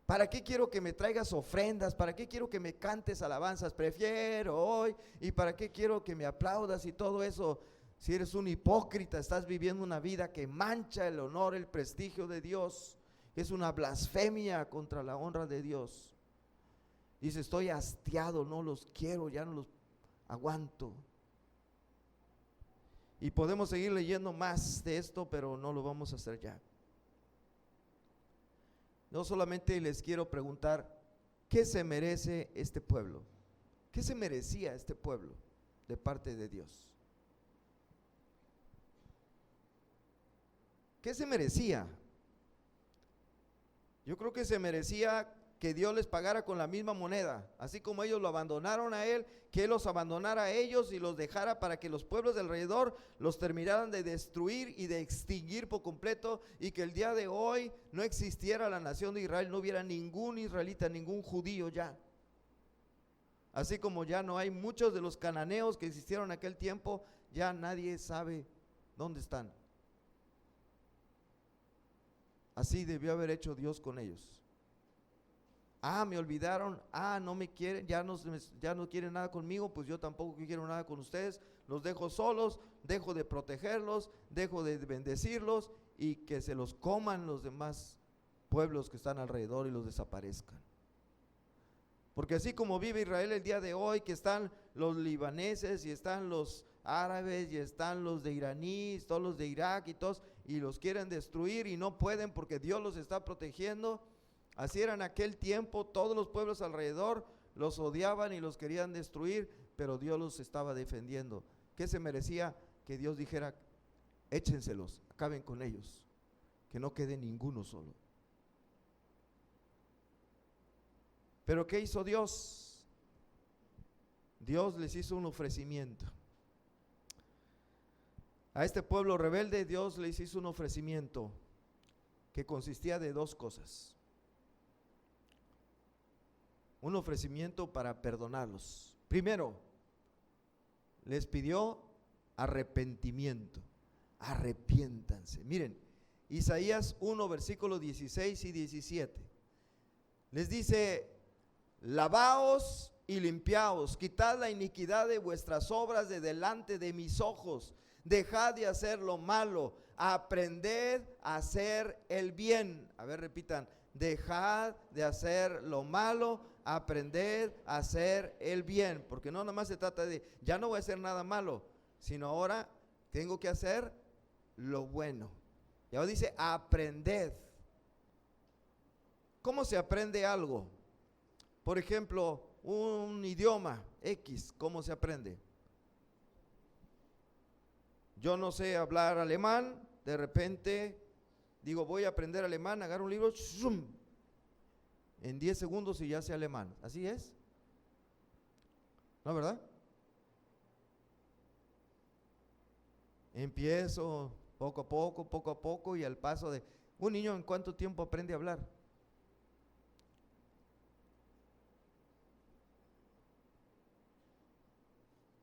¿Para qué quiero que me traigas ofrendas? ¿Para qué quiero que me cantes alabanzas? Prefiero hoy. ¿Y para qué quiero que me aplaudas y todo eso? Si eres un hipócrita, estás viviendo una vida que mancha el honor, el prestigio de Dios. Es una blasfemia contra la honra de Dios. Dice, estoy hastiado, no los quiero, ya no los aguanto. Y podemos seguir leyendo más de esto, pero no lo vamos a hacer ya. No solamente les quiero preguntar, ¿qué se merece este pueblo? ¿Qué se merecía este pueblo de parte de Dios? ¿Qué se merecía? Yo creo que se merecía que Dios les pagara con la misma moneda, así como ellos lo abandonaron a Él, que Él los abandonara a ellos y los dejara para que los pueblos de alrededor los terminaran de destruir y de extinguir por completo, y que el día de hoy no existiera la nación de Israel, no hubiera ningún israelita, ningún judío ya. Así como ya no hay muchos de los cananeos que existieron en aquel tiempo, ya nadie sabe dónde están. Así debió haber hecho Dios con ellos. Me olvidaron, no me quieren, ya no quieren nada conmigo, pues yo tampoco quiero nada con ustedes, los dejo solos, dejo de protegerlos, dejo de bendecirlos y que se los coman los demás pueblos que están alrededor y los desaparezcan. Porque así como vive Israel el día de hoy, que están los libaneses y están los árabes y están los de iraní, todos los de Irak y todos, y los quieren destruir y no pueden porque Dios los está protegiendo. Así era en aquel tiempo, todos los pueblos alrededor los odiaban y los querían destruir, pero Dios los estaba defendiendo. ¿Qué se merecía? Que Dios dijera, échenselos, acaben con ellos, que no quede ninguno solo. Pero ¿qué hizo Dios? Dios les hizo un ofrecimiento. A este pueblo rebelde Dios les hizo un ofrecimiento. que consistía de dos cosas. Un ofrecimiento para perdonarlos. Primero, les pidió arrepentimiento. Arrepiéntanse. Miren, Isaías 1, versículos 16 y 17. Les dice: lavaos y limpiaos, quitad la iniquidad de vuestras obras de delante de mis ojos, dejad de hacer lo malo, aprended a hacer el bien. A ver, repitan: dejad de hacer lo malo, aprended a hacer el bien. Porque no nada más se trata de, ya no voy a hacer nada malo, sino ahora tengo que hacer lo bueno. Y ahora dice: aprended. ¿Cómo se aprende algo? Por ejemplo, un idioma X, ¿cómo se aprende? Yo no sé hablar alemán, de repente digo, voy a aprender alemán, agarro un libro, ¡zum! En 10 segundos y ya sé alemán. ¿Así es? ¿No, verdad? Empiezo poco a poco, y al paso de un niño, ¿en cuánto tiempo aprende a hablar?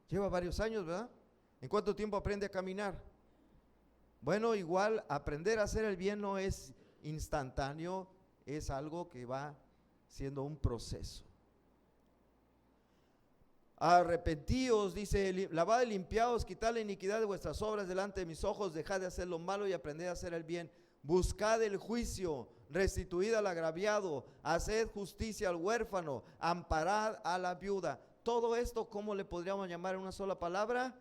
Lleva varios años, ¿verdad? ¿En cuánto tiempo aprende a caminar? Bueno, igual aprender a hacer el bien no es instantáneo, es algo que va siendo un proceso. Arrepentíos, dice, lavad y limpiaos, quitad la iniquidad de vuestras obras delante de mis ojos, dejad de hacer lo malo y aprended a hacer el bien. Buscad el juicio, restituid al agraviado, haced justicia al huérfano, amparad a la viuda. Todo esto, ¿cómo le podríamos llamar en una sola palabra?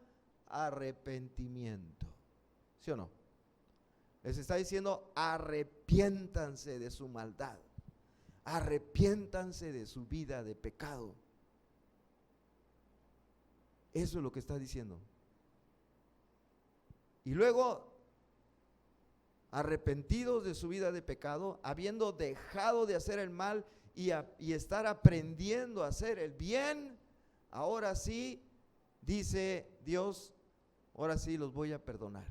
Arrepentimiento. ¿Sí o no? Les está diciendo: arrepiéntanse de su maldad, arrepiéntanse de su vida de pecado. Eso es lo que está diciendo. Y luego, arrepentidos de su vida de pecado, habiendo dejado de hacer el mal y estar aprendiendo a hacer el bien, ahora sí, dice Dios, ahora sí los voy a perdonar.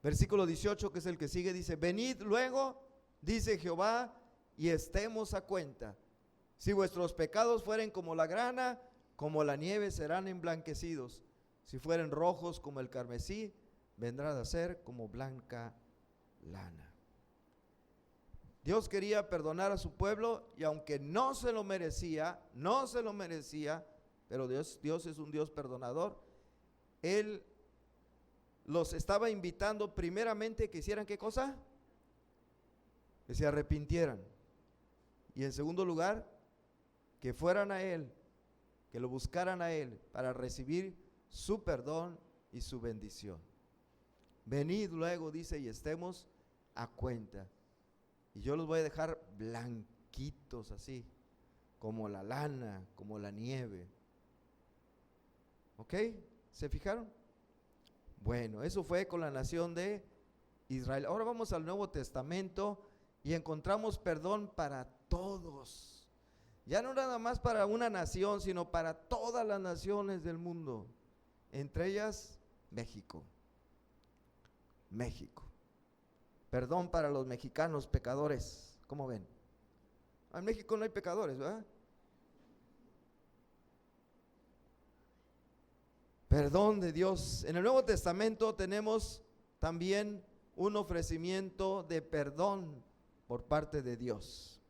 Versículo 18, que es el que sigue, dice: venid luego, dice Jehová, y estemos a cuenta. Si vuestros pecados fueren como la grana, como la nieve serán emblanquecidos. Si fueren rojos como el carmesí, vendrán a ser como blanca lana. Dios quería perdonar a su pueblo, y aunque no se lo merecía, pero Dios es un Dios perdonador. Él los estaba invitando primeramente que hicieran ¿qué cosa? Que se arrepintieran. Y en segundo lugar, que fueran a Él, que lo buscaran a Él para recibir su perdón y su bendición. Venid luego, dice, y estemos a cuenta. Y yo los voy a dejar blanquitos así, como la lana, como la nieve. ¿Ok? ¿Se fijaron? Bueno, eso fue con la nación de Israel. Ahora vamos al Nuevo Testamento y encontramos perdón para todos. Ya no nada más para una nación, sino para todas las naciones del mundo. Entre ellas, México. Perdón para los mexicanos pecadores. ¿Cómo ven? En México no hay pecadores, ¿verdad? Perdón de Dios. En el Nuevo Testamento tenemos también un ofrecimiento de perdón por parte de Dios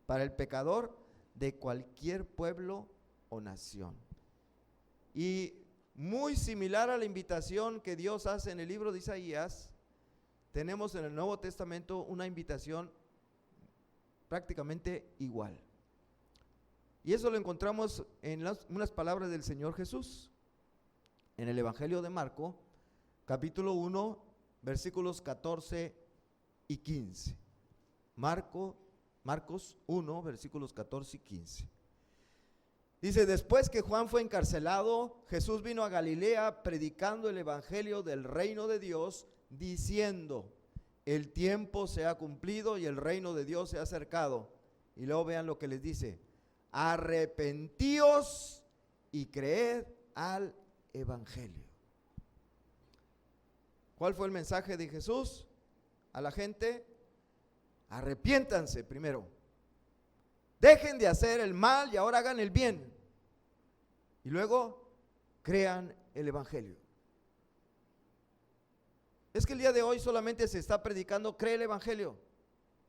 para el pecador de cualquier pueblo o nación. Y muy similar a la invitación que Dios hace en el libro de Isaías, tenemos en el Nuevo Testamento una invitación prácticamente igual. Y eso lo encontramos en unas palabras del Señor Jesús. En el Evangelio de Marco, capítulo 1, versículos 14 y 15. Marcos 1, versículos 14 y 15. Dice: después que Juan fue encarcelado, Jesús vino a Galilea predicando el Evangelio del reino de Dios, diciendo: el tiempo se ha cumplido y el reino de Dios se ha acercado. Y luego vean lo que les dice: arrepentíos y creed al Evangelio. ¿Cuál fue el mensaje de Jesús? a la gente: arrepiéntanse primero, dejen de hacer el mal y ahora hagan el bien, y luego crean el evangelio. Es que el día de hoy solamente se está predicando: cree el evangelio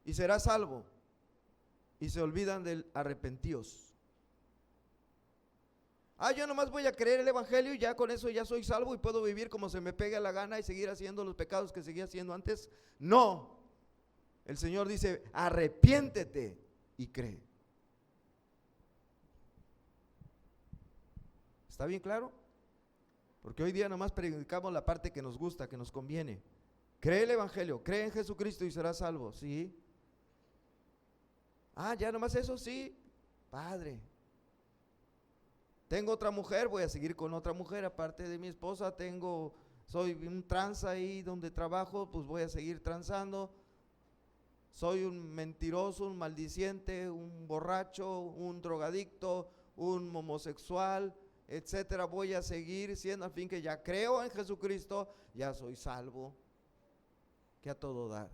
y serás salvo, y se olvidan del arrepentíos. Yo nomás voy a creer el evangelio y ya con eso ya soy salvo y puedo vivir como se me pegue la gana y seguir haciendo los pecados que seguía haciendo antes. No, el Señor dice: arrepiéntete y cree. ¿Está bien claro? Porque hoy día nomás predicamos la parte que nos gusta, que nos conviene. Cree el evangelio, cree en Jesucristo y serás salvo. ¿Sí? Ya nomás eso, sí, padre. Tengo otra mujer, voy a seguir con otra mujer aparte de mi esposa. Soy un tranza ahí donde trabajo, pues voy a seguir transando. Soy un mentiroso, un maldiciente, un borracho, un drogadicto, un homosexual, etcétera. Voy a seguir siendo, al fin que ya creo en Jesucristo, ya soy salvo, que a todo dar.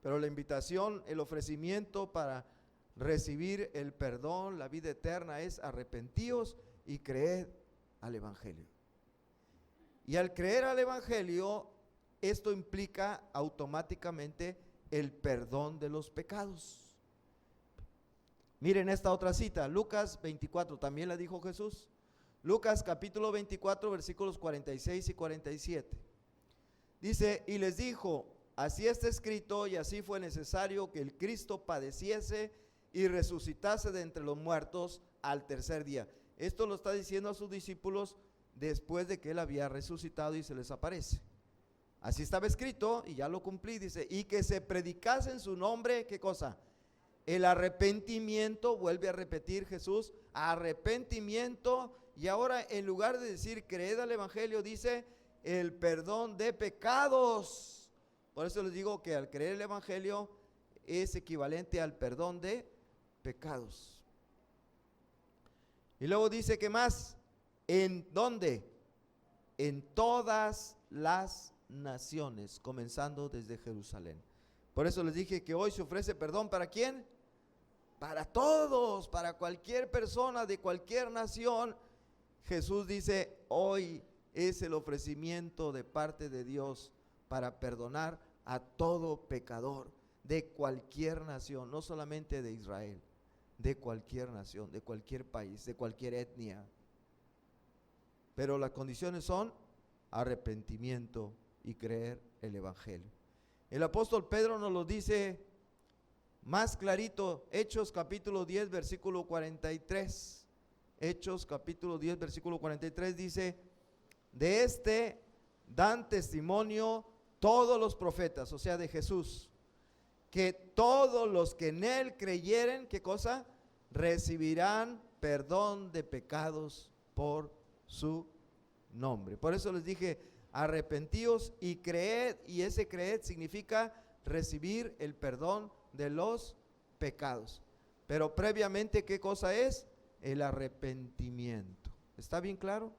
Pero la invitación, el ofrecimiento para recibir el perdón, la vida eterna, es: arrepentíos y creed al evangelio. Y al creer al evangelio, esto implica automáticamente el perdón de los pecados. Miren esta otra cita, Lucas 24, también la dijo Jesús. Lucas capítulo 24, versículos 46 y 47. Dice: y les dijo: así está escrito, y así fue necesario que el Cristo padeciese y resucitase de entre los muertos al tercer día. Esto lo está diciendo a sus discípulos después de que él había resucitado y se les aparece. Así estaba escrito y ya lo cumplí, dice: y que se predicase en su nombre, ¿qué cosa? El arrepentimiento. Vuelve a repetir Jesús: arrepentimiento. Y ahora, en lugar de decir creed al evangelio, dice el perdón de pecados. Por eso les digo que al creer el evangelio es equivalente al perdón de pecados. Y luego dice: ¿qué más? ¿En dónde? En todas las naciones, comenzando desde Jerusalén. Por eso les dije que hoy se ofrece perdón. ¿Para quién? Para todos, para cualquier persona de cualquier nación. Jesús dice: hoy es el ofrecimiento de parte de Dios para perdonar a todo pecador de cualquier nación, no solamente de Israel, de cualquier nación, de cualquier país, de cualquier etnia. Pero las condiciones son arrepentimiento y creer el evangelio. El apóstol Pedro nos lo dice más clarito, Hechos capítulo 10, versículo 43. Hechos capítulo 10, versículo 43 dice: de este dan testimonio todos los profetas, o sea, de Jesús, que todos los que en él creyeren, ¿qué cosa? Recibirán perdón de pecados por su nombre. Por eso les dije: arrepentíos y creed, y ese creed significa recibir el perdón de los pecados. Pero previamente, ¿qué cosa es? El arrepentimiento. ¿Está bien claro?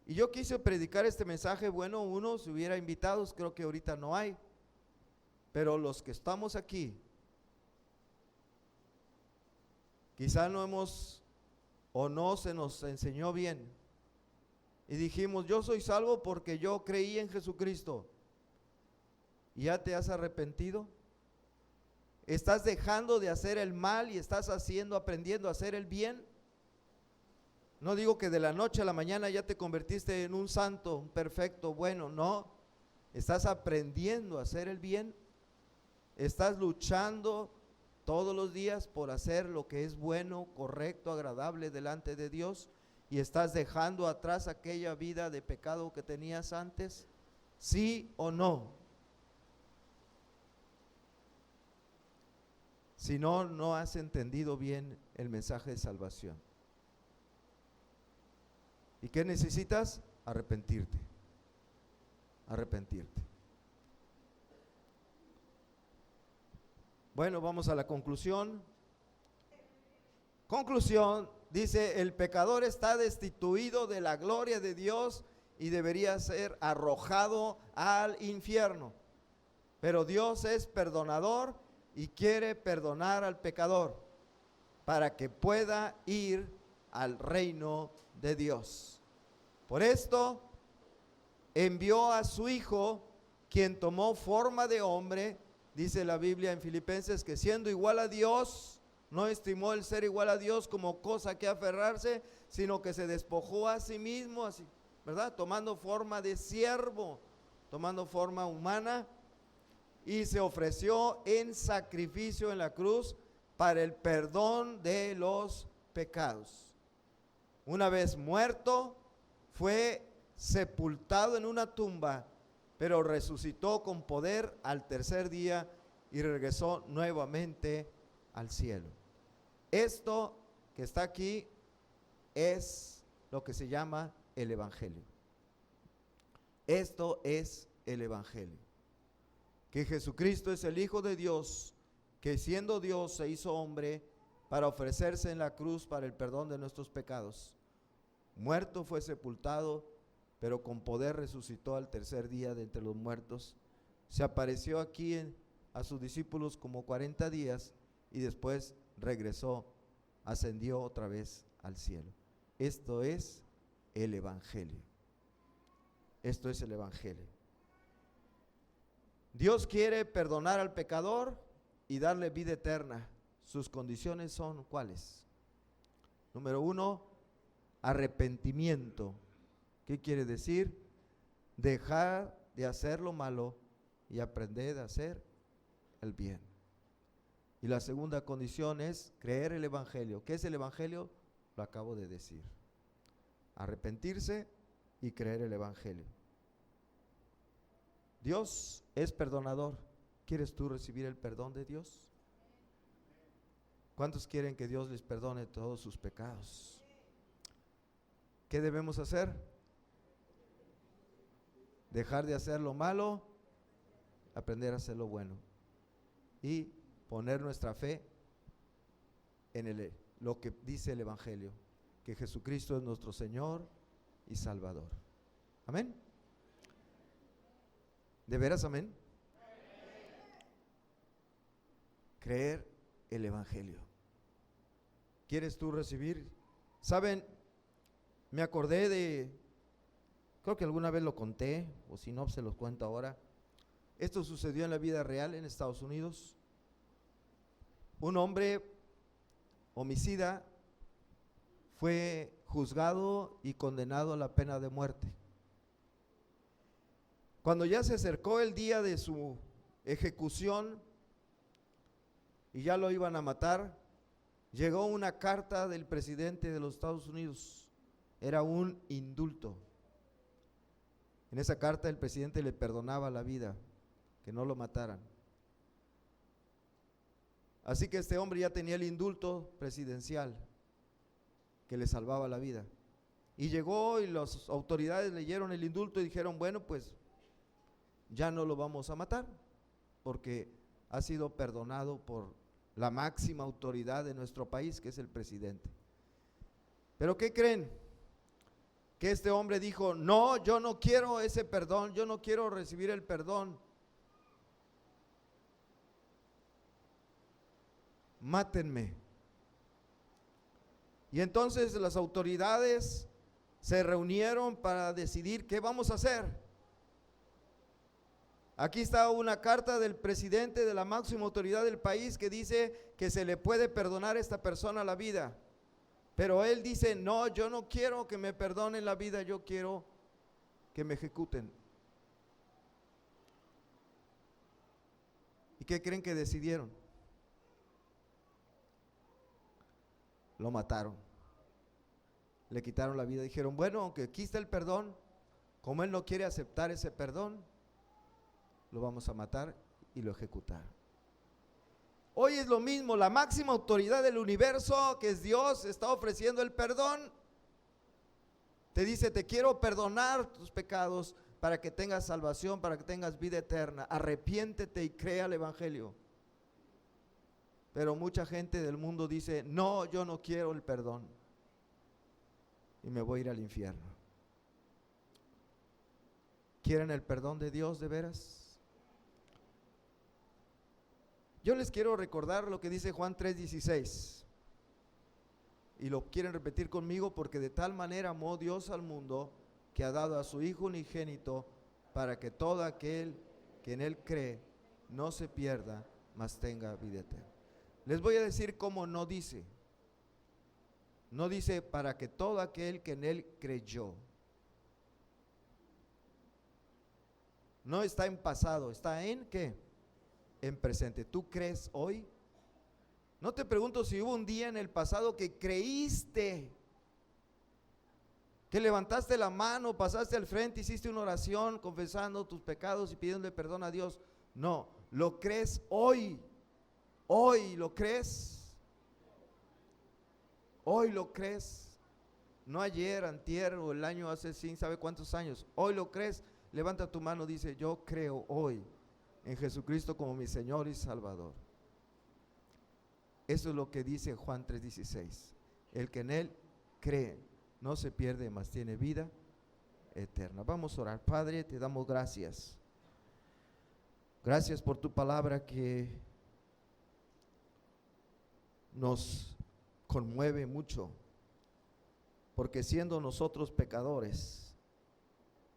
Y yo quise predicar este mensaje, bueno, uno si hubiera invitados, creo que ahorita no hay, pero los que estamos aquí, quizá no hemos o no se nos enseñó bien y dijimos: yo soy salvo porque yo creí en Jesucristo. ¿Y ya te has arrepentido? ¿Estás dejando de hacer el mal y estás aprendiendo a hacer el bien? No digo que de la noche a la mañana ya te convertiste en un santo, un perfecto, bueno, no. Estás aprendiendo a hacer el bien. Estás luchando todos los días por hacer lo que es bueno, correcto, agradable delante de Dios, y estás dejando atrás aquella vida de pecado que tenías antes. ¿Sí o no? Si no, no has entendido bien el mensaje de salvación. ¿Y qué necesitas? Arrepentirte. Arrepentirte. Bueno, vamos a la conclusión. Conclusión, dice: el pecador está destituido de la gloria de Dios y debería ser arrojado al infierno. Pero Dios es perdonador y quiere perdonar al pecador para que pueda ir al reino de Dios. Por esto envió a su Hijo, quien tomó forma de hombre. Dice la Biblia en Filipenses que siendo igual a Dios, no estimó el ser igual a Dios como cosa que aferrarse, sino que se despojó a sí mismo, así, ¿verdad? Tomando forma de siervo, tomando forma humana, y se ofreció en sacrificio en la cruz para el perdón de los pecados. Una vez muerto, fue sepultado en una tumba, pero resucitó con poder al tercer día y regresó nuevamente al cielo. Esto que está aquí es lo que se llama el Evangelio. Esto es el Evangelio. Que Jesucristo es el Hijo de Dios, que siendo Dios se hizo hombre para ofrecerse en la cruz para el perdón de nuestros pecados. Muerto fue sepultado, pero con poder resucitó al tercer día de entre los muertos. Se apareció aquí a sus discípulos como 40 días y después regresó, ascendió otra vez al cielo. Esto es el Evangelio. Esto es el Evangelio. Dios quiere perdonar al pecador y darle vida eterna. Sus condiciones son ¿cuáles? Número 1, arrepentimiento. ¿Qué quiere decir? Dejar de hacer lo malo y aprender a hacer el bien. Y la segunda condición es creer el Evangelio. ¿Qué es el Evangelio? Lo acabo de decir. Arrepentirse y creer el Evangelio. Dios es perdonador. ¿Quieres tú recibir el perdón de Dios? ¿Cuántos quieren que Dios les perdone todos sus pecados? ¿Qué debemos hacer? Dejar de hacer lo malo, aprender a hacer lo bueno y poner nuestra fe en lo que dice el Evangelio, que Jesucristo es nuestro Señor y Salvador. Amén. ¿De veras amén? Creer el Evangelio. ¿Quieres tú recibir? ¿Saben? Me acordé de, creo que alguna vez lo conté, o si no, se los cuento ahora. Esto sucedió en la vida real en Estados Unidos. Un hombre homicida fue juzgado y condenado a la pena de muerte. Cuando ya se acercó el día de su ejecución y ya lo iban a matar, llegó una carta del presidente de los Estados Unidos. Era un indulto. En esa carta el presidente le perdonaba la vida, que no lo mataran. Así que este hombre ya tenía el indulto presidencial que le salvaba la vida. Y llegó y las autoridades leyeron el indulto y dijeron, bueno, pues ya no lo vamos a matar, porque ha sido perdonado por la máxima autoridad de nuestro país, que es el presidente. ¿Pero qué creen? Que este hombre dijo, no, yo no quiero ese perdón, yo no quiero recibir el perdón. Mátenme. Y entonces las autoridades se reunieron para decidir qué vamos a hacer. Aquí está una carta del presidente de la máxima autoridad del país que dice que se le puede perdonar a esta persona la vida. Pero él dice, no, yo no quiero que me perdonen la vida, yo quiero que me ejecuten. ¿Y qué creen que decidieron? Lo mataron. Le quitaron la vida. Dijeron, bueno, aunque aquí está el perdón, como él no quiere aceptar ese perdón, lo vamos a matar y lo ejecutaron. Hoy es lo mismo, la máxima autoridad del universo, que es Dios, está ofreciendo el perdón. Te dice, te quiero perdonar tus pecados para que tengas salvación, para que tengas vida eterna. Arrepiéntete y crea el Evangelio. Pero mucha gente del mundo dice, no, yo no quiero el perdón y me voy a ir al infierno. ¿Quieren el perdón de Dios de veras? Yo les quiero recordar lo que dice Juan 3:16. Y lo quieren repetir conmigo: porque de tal manera amó Dios al mundo, que ha dado a su Hijo unigénito, para que todo aquel que en Él cree no se pierda, mas tenga vida eterna. Les voy a decir cómo no dice. No dice para que todo aquel que en Él creyó. No está en pasado, está en ¿qué? En presente. ¿Tú crees hoy? No te pregunto si hubo un día en el pasado que creíste, que levantaste la mano, pasaste al frente, hiciste una oración confesando tus pecados y pidiéndole perdón a Dios. No, lo crees hoy. Hoy lo crees. Hoy lo crees. No ayer, antier o el año hace sin sabe cuántos años. Hoy lo crees. Levanta tu mano, dice: yo creo hoy en Jesucristo como mi Señor y Salvador. Eso es lo que dice Juan 3:16. El que en Él cree no se pierde, mas tiene vida eterna. Vamos a orar. Padre, te damos gracias. Gracias por tu palabra que nos conmueve mucho, porque siendo nosotros pecadores,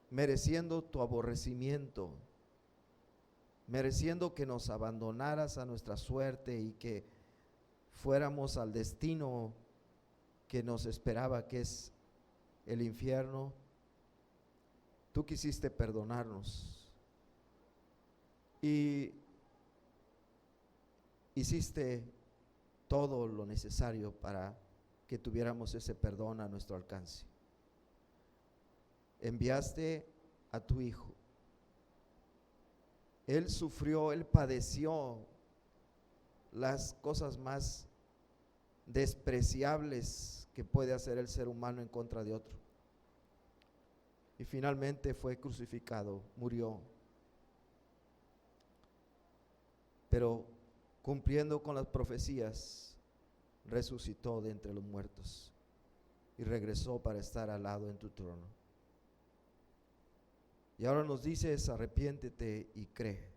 mereciendo tu aborrecimiento, mereciendo que nos abandonaras a nuestra suerte y que fuéramos al destino que nos esperaba, que es el infierno, tú quisiste perdonarnos y hiciste todo lo necesario para que tuviéramos ese perdón a nuestro alcance. Enviaste a tu Hijo. Él sufrió, Él padeció las cosas más despreciables que puede hacer el ser humano en contra de otro. Y finalmente fue crucificado, murió. Pero cumpliendo con las profecías, resucitó de entre los muertos y regresó para estar al lado en tu trono. Y ahora nos dices: arrepiéntete y cree.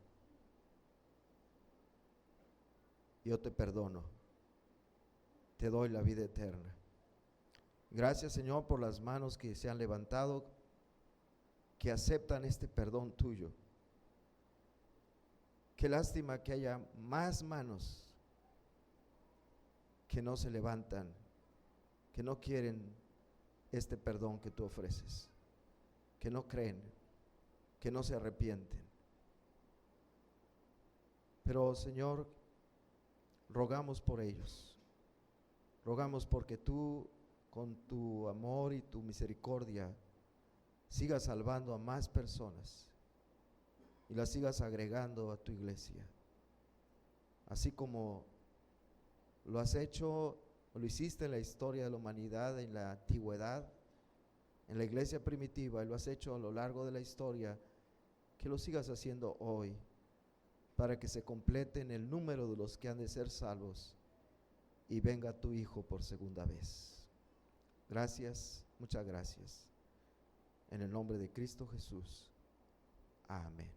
Yo te perdono, te doy la vida eterna. Gracias, Señor, por las manos que se han levantado, que aceptan este perdón tuyo. Qué lástima que haya más manos que no se levantan, que no quieren este perdón que tú ofreces, que no creen, que no se arrepienten. Pero, Señor, rogamos por ellos. Rogamos porque tú, con tu amor y tu misericordia, sigas salvando a más personas y las sigas agregando a tu iglesia. Así como lo has hecho, lo hiciste en la historia de la humanidad, en la antigüedad, en la iglesia primitiva, y lo has hecho a lo largo de la historia, que lo sigas haciendo hoy, para que se complete en el número de los que han de ser salvos y venga tu Hijo por segunda vez. Gracias, muchas gracias. En el nombre de Cristo Jesús. Amén.